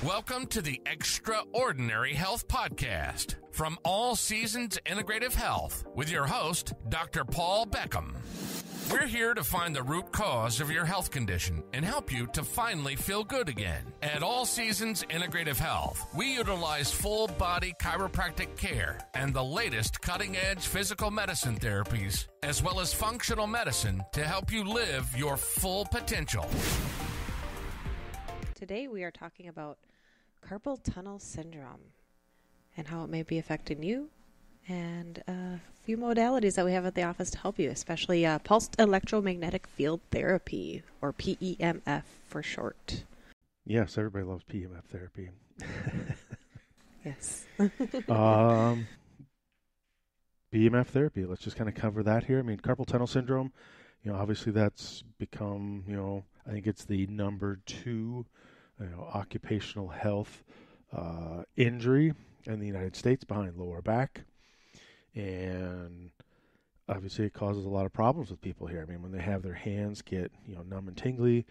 Welcome to the Extraordinary Health Podcast from All Seasons Integrative Health with your host, Dr. Paul Bekkum. We're here to find the root cause of your health condition and help you to finally feel good again. At All Seasons Integrative Health, we utilize full-body chiropractic care and the latest cutting-edge physical medicine therapies, as well as functional medicine to help you live your full potential. Today we are talking about Carpal Tunnel Syndrome and how it may be affecting you, and a few modalities that we have at the office to help you, especially pulsed electromagnetic field therapy, or PEMF for short. Yes, everybody loves PEMF therapy. Yes. PEMF therapy, let's just kind of cover that here. I mean, carpal tunnel syndrome, obviously that's become, I think it's the number 2 occupational health injury in the United States behind lower back. And obviously it causes a lot of problems with people here. I mean, when they have their hands get, numb and tingly,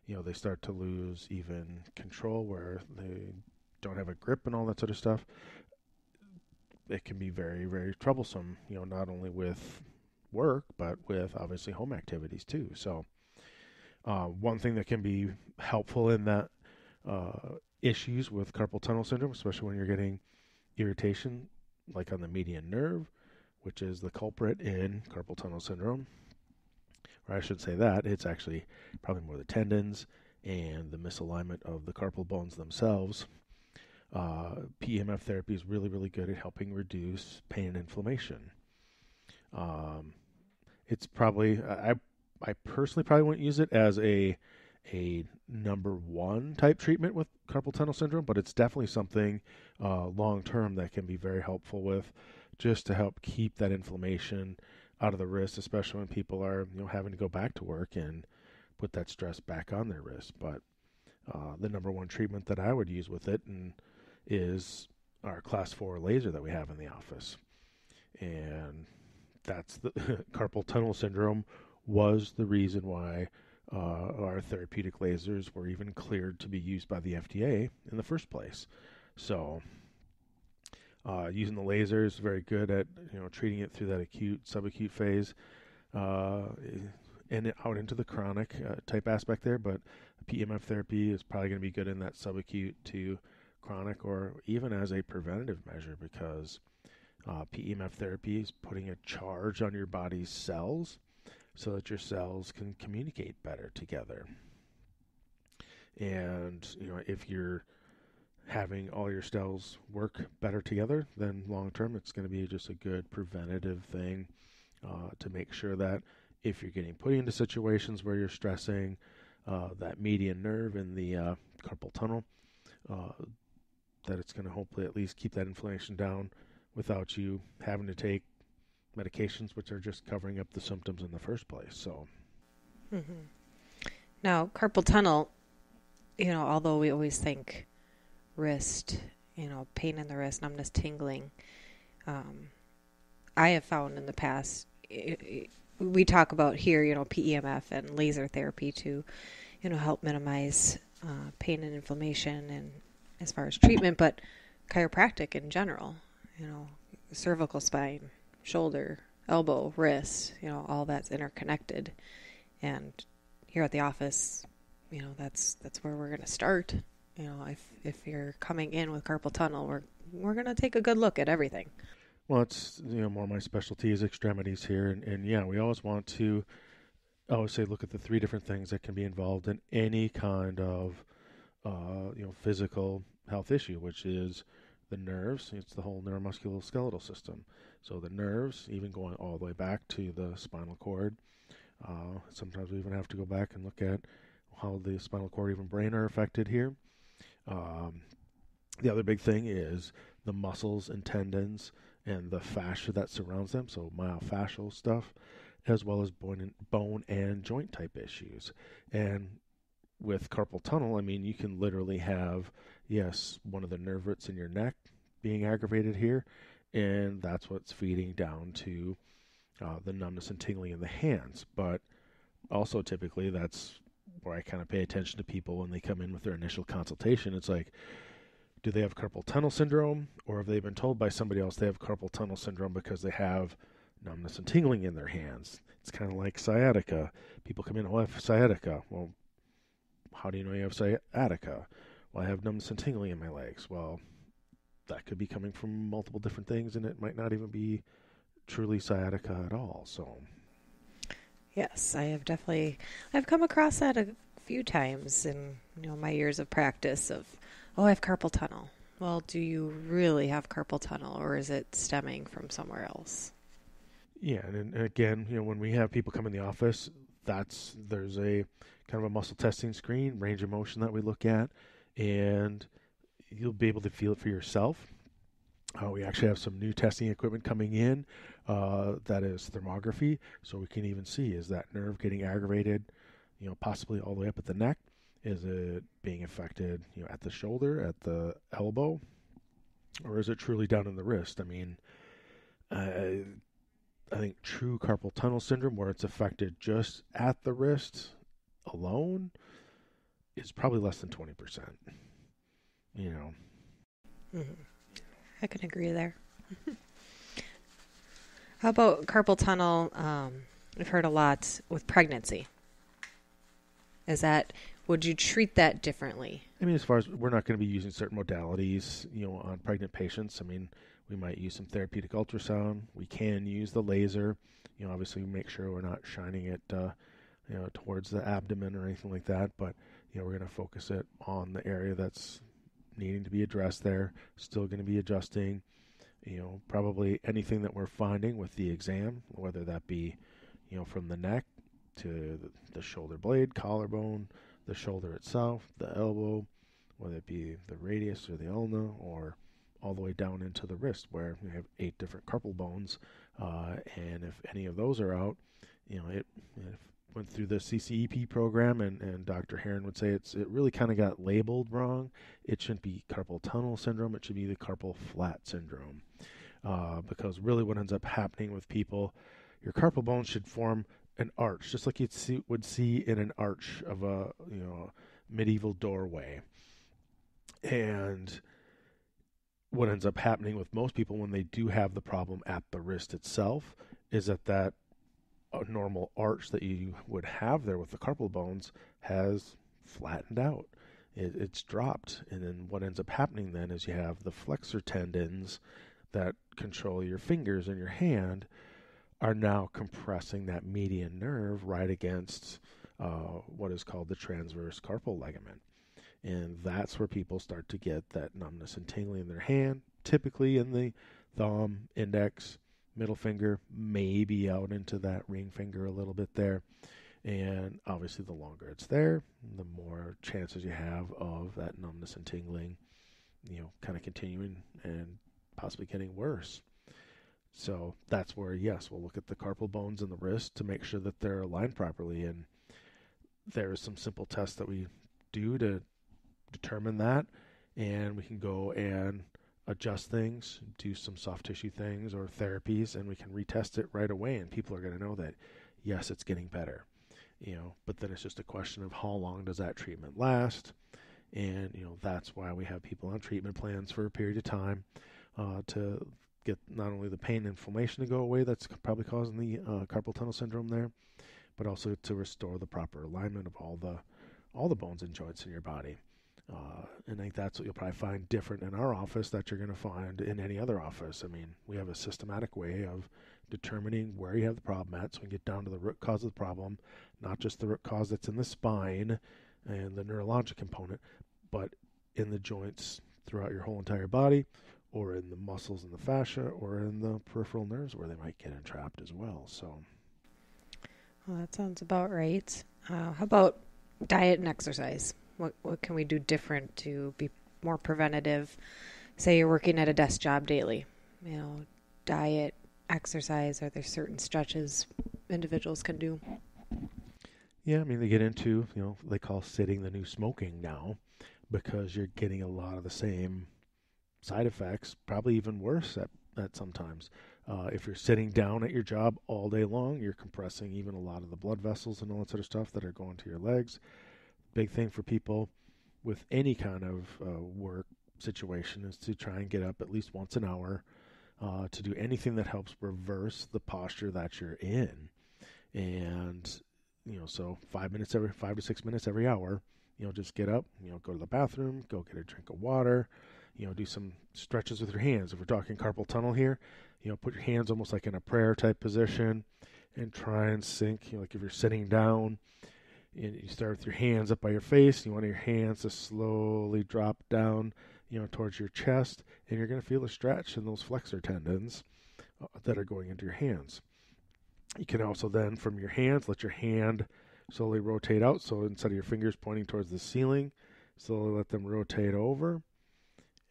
they start to lose even control where they don't have a grip and all that sort of stuff. It can be very, very troublesome, not only with work, but with obviously home activities too. So one thing that can be helpful in that issues with carpal tunnel syndrome, especially when you're getting irritation like on the median nerve, which is the culprit in carpal tunnel syndrome, or I should say that it's actually probably more the tendons and the misalignment of the carpal bones themselves. PEMF therapy is really, really good at helping reduce pain and inflammation. It's probably, I personally probably wouldn't use it as a number 1 type treatment with carpal tunnel syndrome, but it's definitely something long term that can be very helpful with, just to help keep that inflammation out of the wrist, especially when people are having to go back to work and put that stress back on their wrist. But the number 1 treatment that I would use with it is our class 4 laser that we have in the office, and that's the carpal tunnel syndrome was the reason why our therapeutic lasers were even cleared to be used by the FDA in the first place. So using the laser is very good at treating it through that acute, subacute phase, and out into the chronic type aspect there. But PEMF therapy is probably going to be good in that subacute to chronic, or even as a preventative measure, because PEMF therapy is putting a charge on your body's cells so that your cells can communicate better together. And, if you're having all your cells work better together, then long term it's going to be just a good preventative thing to make sure that if you're getting put into situations where you're stressing that median nerve in the carpal tunnel, that it's going to hopefully at least keep that inflammation down without you having to take medications which are just covering up the symptoms in the first place. So, Now, carpal tunnel, although we always think wrist, pain in the wrist, numbness, tingling, I have found in the past, we talk about here, PEMF and laser therapy to, help minimize pain and inflammation, and as far as treatment, but chiropractic in general, cervical spine, shoulder, elbow, wrist, all that's interconnected. And here at the office, that's where we're going to start. If you're coming in with carpal tunnel, we're going to take a good look at everything. Well, it's, more my specialty is extremities here. And yeah, we always want to, I always say, look at the 3 different things that can be involved in any kind of, physical health issue, which is the nerves. It's the whole neuromusculoskeletal system. So the nerves, even going all the way back to the spinal cord. Sometimes we even have to go back and look at how the spinal cord, even brain, are affected here. The other big thing is the muscles and tendons and the fascia that surrounds them, so myofascial stuff, as well as bone and joint type issues. And with carpal tunnel, I mean, you can literally have, one of the nerve roots in your neck being aggravated here, and that's what's feeding down to the numbness and tingling in the hands. But also typically that's where I kind of pay attention to people when they come in with their initial consultation. It's like, do they have carpal tunnel syndrome, or have they been told by somebody else they have carpal tunnel syndrome because they have numbness and tingling in their hands? It's kind of like sciatica. People come in, oh, I have sciatica. Well, how do you know you have sciatica? Well, I have numbness and tingling in my legs. Well, that could be coming from multiple different things, and it might not even be truly sciatica at all. So, Yes, I've come across that a few times in my years of practice of, oh, I have carpal tunnel. Well, do you really have carpal tunnel, or is it stemming from somewhere else? yeah, and again, when we have people come in the office, there's a kind of a muscle testing screen, range of motion that we look at, and you'll be able to feel it for yourself. We actually have some new testing equipment coming in that is thermography, so we can even see, is that nerve getting aggravated, possibly all the way up at the neck? Is it being affected, at the shoulder, at the elbow, or is it truly down in the wrist? I mean, I think true carpal tunnel syndrome, where it's affected just at the wrist alone, is probably less than 20%. Mm-hmm. I can agree there. How about carpal tunnel? I've heard a lot with pregnancy. Would you treat that differently? I mean, as far as we're not going to be using certain modalities, on pregnant patients. I mean, we might use some therapeutic ultrasound. We can use the laser. Obviously, we make sure we're not shining it, towards the abdomen or anything like that. But we're going to focus it on the area that's needing to be addressed there. Still going to be adjusting, probably anything that we're finding with the exam, whether that be, from the neck to the shoulder blade, collarbone, the shoulder itself, the elbow, whether it be the radius or the ulna, or all the way down into the wrist, where we have 8 different carpal bones, and if any of those are out, it went through the CCEP program, and Dr. Heron would say it really kind of got labeled wrong. It shouldn't be carpal tunnel syndrome. It should be the carpal flat syndrome, because really what ends up happening with people, your carpal bones should form an arch, just like would see in an arch of a medieval doorway. And what ends up happening with most people when they do have the problem at the wrist itself is that a normal arch that you would have there with the carpal bones has flattened out. It's dropped. And then what ends up happening then is you have the flexor tendons that control your fingers and your hand are now compressing that median nerve right against what is called the transverse carpal ligament. And that's where people start to get that numbness and tingling in their hand, typically in the thumb, index, middle finger, maybe out into that ring finger a little bit there. And obviously the longer it's there, the more chances you have of that numbness and tingling, kind of continuing and possibly getting worse. So that's where, yes, we'll look at the carpal bones in the wrist to make sure that they're aligned properly. And there are some simple tests that we do to determine that. And we can go and adjust things, do some soft tissue things or therapies, and we can retest it right away. And people are going to know that, yes, it's getting better. But then it's just a question of how long does that treatment last. And, that's why we have people on treatment plans for a period of time to get not only the pain and inflammation to go away that's probably causing the carpal tunnel syndrome there, but also to restore the proper alignment of all the bones and joints in your body. And I think that's what you'll probably find different in our office that you're going to find in any other office. I mean, we have a systematic way of determining where you have the problem at, so we can get down to the root cause of the problem, not just the root cause that's in the spine and the neurologic component, but in the joints throughout your whole entire body, or in the muscles and the fascia, or in the peripheral nerves where they might get entrapped as well. So, well, that sounds about right. How about diet and exercise? What can we do different to be more preventative? Say you're working at a desk job daily. Diet, exercise, are there certain stretches individuals can do? Yeah, I mean, they get into, they call sitting the new smoking now, because you're getting a lot of the same side effects, probably even worse at that sometimes. If you're sitting down at your job all day long, you're compressing even a lot of the blood vessels and all that sort of stuff that are going to your legs. Big thing for people with any kind of work situation is to try and get up at least once an hour to do anything that helps reverse the posture that you're in. And, so 5 to 6 minutes every hour, just get up, go to the bathroom, go get a drink of water, do some stretches with your hands. If we're talking carpal tunnel here, put your hands almost like in a prayer type position and try and sink, like if you're sitting down and you start with your hands up by your face, you want your hands to slowly drop down, towards your chest, and you're going to feel a stretch in those flexor tendons that are going into your hands. You can also then, from your hands, let your hand slowly rotate out. So instead of your fingers pointing towards the ceiling, slowly let them rotate over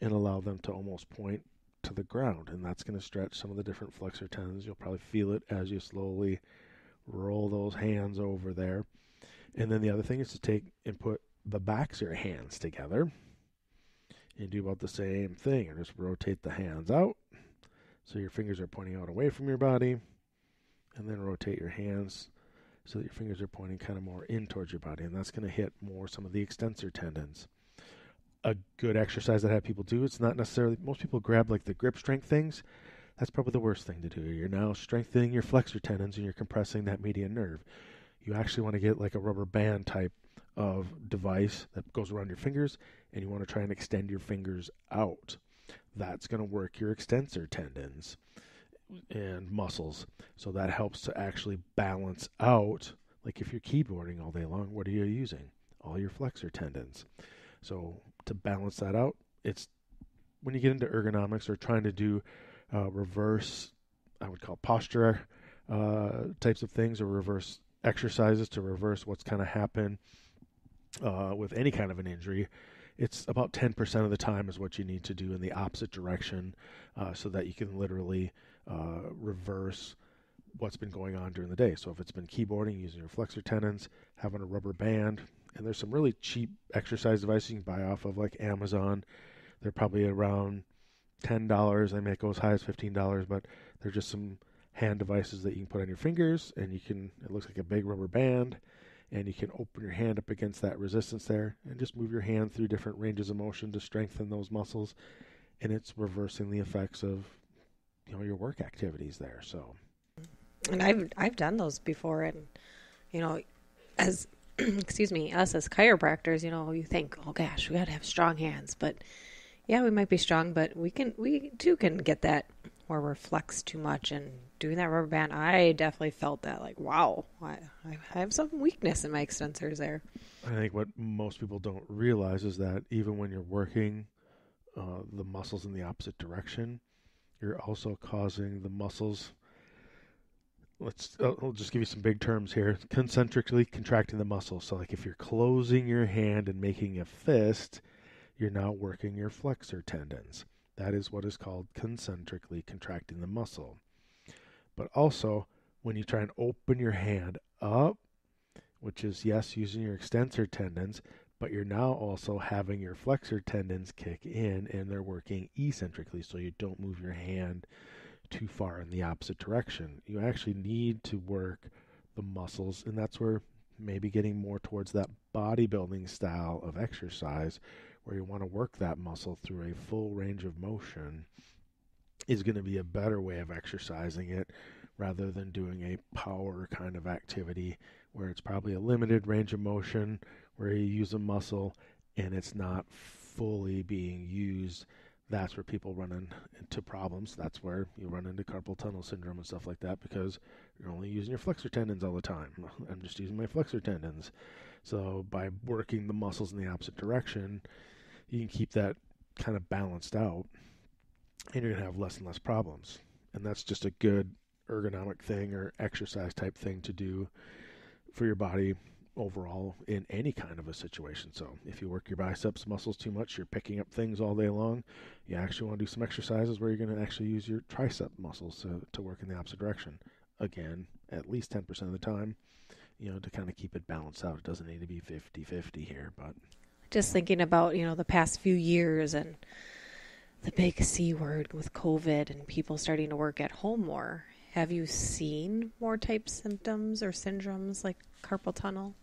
and allow them to almost point to the ground. And that's going to stretch some of the different flexor tendons. You'll probably feel it as you slowly roll those hands over there. And then the other thing is to take and put the backs of your hands together and do about the same thing. And just rotate the hands out so your fingers are pointing out away from your body. And then rotate your hands so that your fingers are pointing kind of more in towards your body. And that's going to hit more some of the extensor tendons. A good exercise that I have people do, it's not necessarily, most people grab like the grip strength things. That's probably the worst thing to do. You're now strengthening your flexor tendons and you're compressing that median nerve. You actually want to get like a rubber band type of device that goes around your fingers, and you want to try and extend your fingers out. That's going to work your extensor tendons and muscles. So that helps to actually balance out, like if you're keyboarding all day long, what are you using? All your flexor tendons. So to balance that out, it's when you get into ergonomics or trying to do reverse, I would call posture types of things, or reverse exercises to reverse what's kind of happened with any kind of an injury. It's about 10% of the time is what you need to do in the opposite direction so that you can literally reverse what's been going on during the day. So if it's been keyboarding, using your flexor tendons, having a rubber band, and there's some really cheap exercise devices you can buy off of like Amazon. They're probably around $10. They may go as high as $15, but they're just some hand devices that you can put on your fingers, and it looks like a big rubber band, and you can open your hand up against that resistance there and just move your hand through different ranges of motion to strengthen those muscles, and it's reversing the effects of your work activities there. So, and I've done those before, and as us as chiropractors, you think, oh gosh, we got to have strong hands, but yeah, we might be strong, but we too can get that where we're flexed too much. And doing that rubber band, I definitely felt that, like, wow, I have some weakness in my extensors there. I think what most people don't realize is that even when you're working the muscles in the opposite direction, you're also causing the muscles, I'll just give you some big terms here, concentrically contracting the muscles. So like if you're closing your hand and making a fist, you're now working your flexor tendons. That is what is called concentrically contracting the muscle. But also, when you try and open your hand up, which is, yes, using your extensor tendons, but you're now also having your flexor tendons kick in, and they're working eccentrically, so you don't move your hand too far in the opposite direction. You actually need to work the muscles, and that's where maybe getting more towards that bodybuilding style of exercise, where you want to work that muscle through a full range of motion, is going to be a better way of exercising it rather than doing a power kind of activity where it's probably a limited range of motion, where you use a muscle and it's not fully being used. That's where people run into problems. That's where you run into carpal tunnel syndrome and stuff like that, because you're only using your flexor tendons all the time. I'm just using my flexor tendons. So by working the muscles in the opposite direction, you can keep that kind of balanced out, and you're going to have less and less problems. And that's just a good ergonomic thing or exercise type thing to do for your body overall in any kind of a situation. So if you work your biceps muscles too much, you're picking up things all day long, you actually want to do some exercises where you're going to actually use your tricep muscles to work in the opposite direction. Again, at least 10% of the time, to kind of keep it balanced out. It doesn't need to be 50-50 here, but... Just thinking about, the past few years and the big C word with COVID and people starting to work at home more. Have you seen more type symptoms or syndromes like carpal tunnel?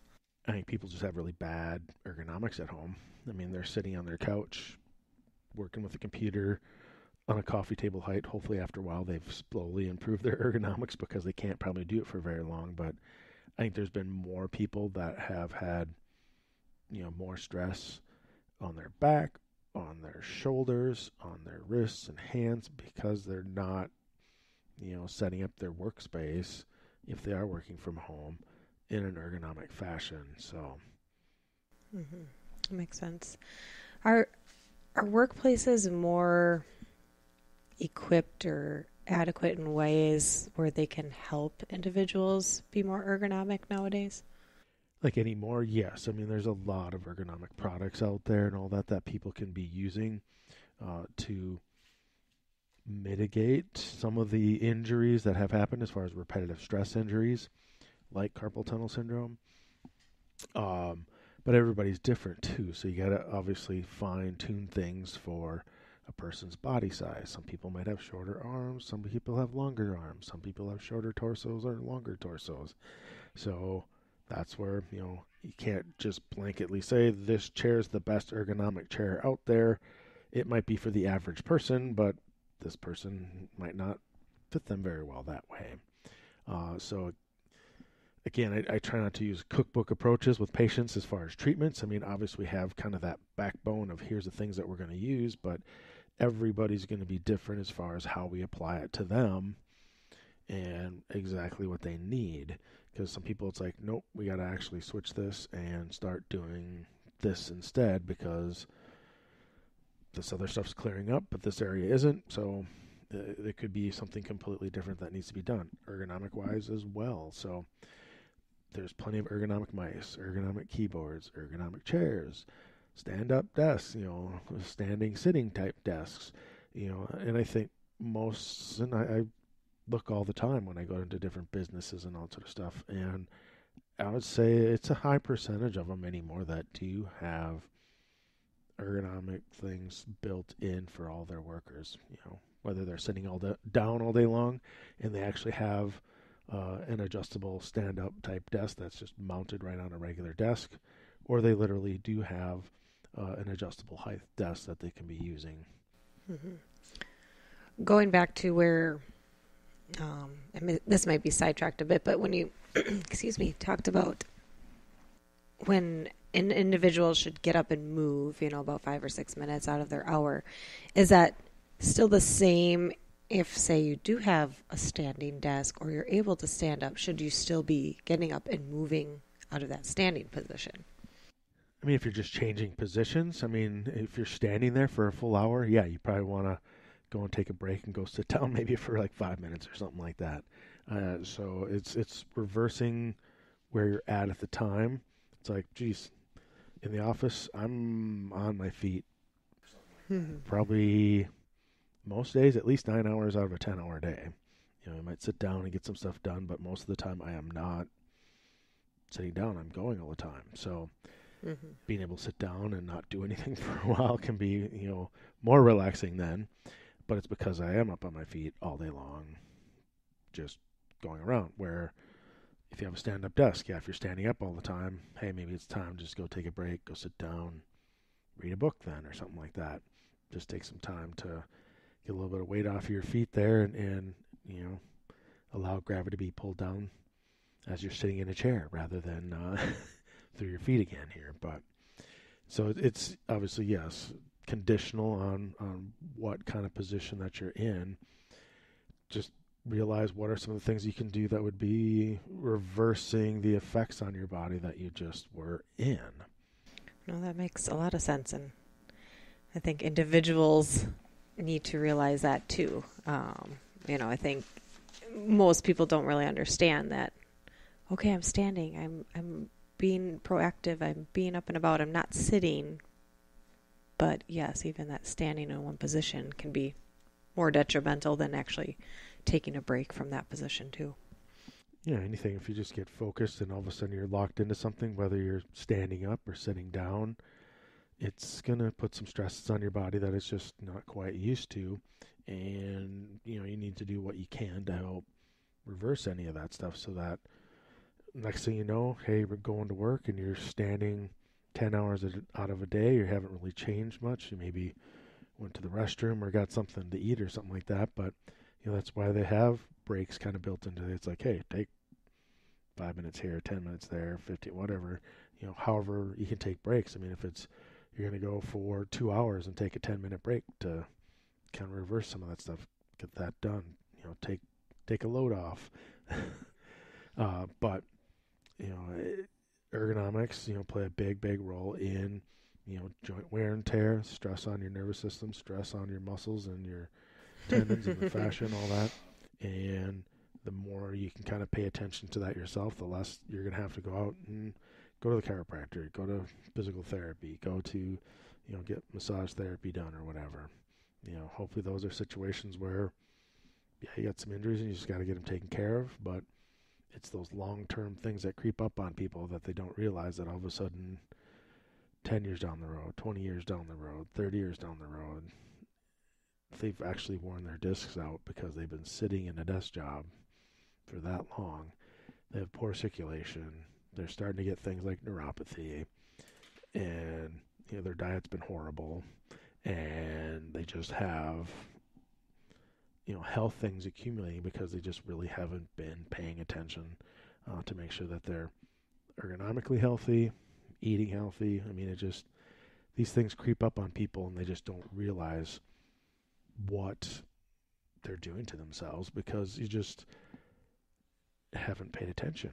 I think people just have really bad ergonomics at home. I mean, they're sitting on their couch, working with a computer on a coffee table height. Hopefully after a while they've slowly improved their ergonomics because they can't probably do it for very long. But I think there's been more people that have had, more stress on their back, on their shoulders, on their wrists and hands because they're not, setting up their workspace if they are working from home in an ergonomic fashion. So, Makes sense. Are workplaces more equipped or adequate in ways where they can help individuals be more ergonomic nowadays? Like anymore, yes. I mean, there's a lot of ergonomic products out there and all that people can be using to mitigate some of the injuries that have happened as far as repetitive stress injuries like carpal tunnel syndrome. But everybody's different too, so you got to obviously fine-tune things for a person's body size. Some people might have shorter arms, some people have longer arms, some people have shorter torsos or longer torsos. So that's where, you can't just blanketly say this chair is the best ergonomic chair out there. It might be for the average person, but this person might not fit them very well that way. So again, I try not to use cookbook approaches with patients as far as treatments. I mean, obviously we have kind of that backbone of here's the things that we're going to use, but everybody's going to be different as far as how we apply it to them and exactly what they need. Because some people, it's like, nope, we got to actually switch this and start doing this instead because this other stuff's clearing up, but this area isn't. So it could be something completely different that needs to be done, ergonomic-wise as well. So there's plenty of ergonomic mice, ergonomic keyboards, ergonomic chairs, stand-up desks, standing, sitting type desks, and I think most, and I look all the time when I go into different businesses and all sort of stuff, and I would say it's a high percentage of them anymore that do have ergonomic things built in for all their workers, whether they're sitting down all day long and they actually have an adjustable stand-up type desk that's just mounted right on a regular desk, or they literally do have an adjustable height desk that they can be using. Going back to where, this might be sidetracked a bit, but when you, talked about when an individual should get up and move, about 5 or 6 minutes out of their hour, is that still the same if, say, you do have a standing desk or you're able to stand up? Should you still be getting up and moving out of that standing position? I mean, if you're just changing positions, if you're standing there for a full hour, yeah, you probably want to go and take a break and go sit down maybe for like 5 minutes or something like that. So it's reversing where you're at the time. It's like, geez, in the office, I'm on my feet probably most days, at least 9 hours out of a 10-hour day. I might sit down and get some stuff done, but most of the time I am not sitting down. I'm going all the time. So being able to sit down and not do anything for a while can be, more relaxing then. But it's because I am up on my feet all day long, just going around. Where if you have a stand-up desk, if you're standing up all the time, hey, maybe it's time to just go take a break, go sit down, read a book then or something like that. Just take some time to get a little bit of weight off your feet there and allow gravity to be pulled down as you're sitting in a chair rather than through your feet again here. But so it's obviously, yes, conditional on what kind of position that you're in. Just realize what are some of the things you can do that would be reversing the effects on your body that you just were in. No, that makes a lot of sense, and I think individuals need to realize that too. I think most people don't really understand that. Okay, I'm standing. I'm being proactive. I'm being up and about. I'm not sitting. But yes, even that standing in one position can be more detrimental than actually taking a break from that position too. Yeah, anything. If you just get focused and all of a sudden you're locked into something, whether you're standing up or sitting down, it's going to put some stresses on your body that it's just not quite used to. And, you need to do what you can to help reverse any of that stuff so that next thing you know, hey, we're going to work and you're standing 10 hours out of a day. You haven't really changed much. You maybe went to the restroom or got something to eat or something like that. But, that's why they have breaks kind of built into it. It's like, hey, take 5 minutes here, 10 minutes there, 15, whatever. However you can take breaks. I mean, if you're going to go for 2 hours and take a 10-minute break to kind of reverse some of that stuff, get that done. Take a load off. But ergonomics, play a big role in, joint wear and tear, stress on your nervous system, stress on your muscles and your tendons and the fascia and all that. And the more you can kind of pay attention to that yourself, the less you're going to have to go out and go to the chiropractor, go to physical therapy, go to, get massage therapy done or whatever. Hopefully those are situations where, you got some injuries and you just got to get them taken care of, but it's those long-term things that creep up on people that they don't realize that all of a sudden 10 years down the road, 20 years down the road, 30 years down the road, they've actually worn their discs out because they've been sitting in a desk job for that long. They have poor circulation. They're starting to get things like neuropathy, and their diet's been horrible, and they just have health things accumulating because they just really haven't been paying attention to make sure that they're ergonomically healthy, eating healthy. I mean, these things creep up on people and they just don't realize what they're doing to themselves because you just haven't paid attention.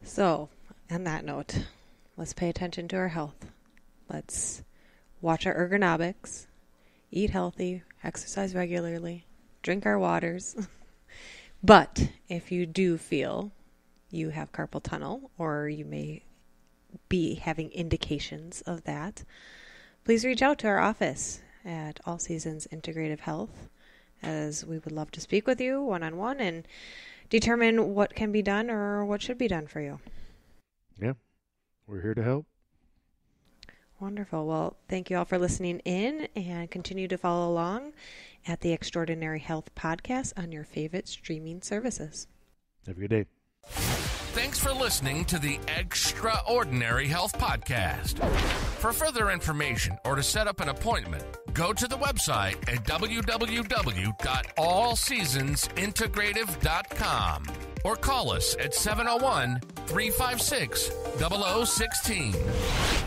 So, on that note, let's pay attention to our health. Let's watch our ergonomics, eat healthy, exercise regularly, drink our waters. But if you do feel you have carpal tunnel, or you may be having indications of that, please reach out to our office at All Seasons Integrative Health, as we would love to speak with you one-on-one and determine what can be done or what should be done for you. Yeah, we're here to help. Wonderful. Well, thank you all for listening in, and continue to follow along at the Extraordinary Health Podcast on your favorite streaming services. Have a good day. Thanks for listening to the Extraordinary Health Podcast. For further information or to set up an appointment, go to the website at www.allseasonsintegrative.com or call us at 701-356-0016.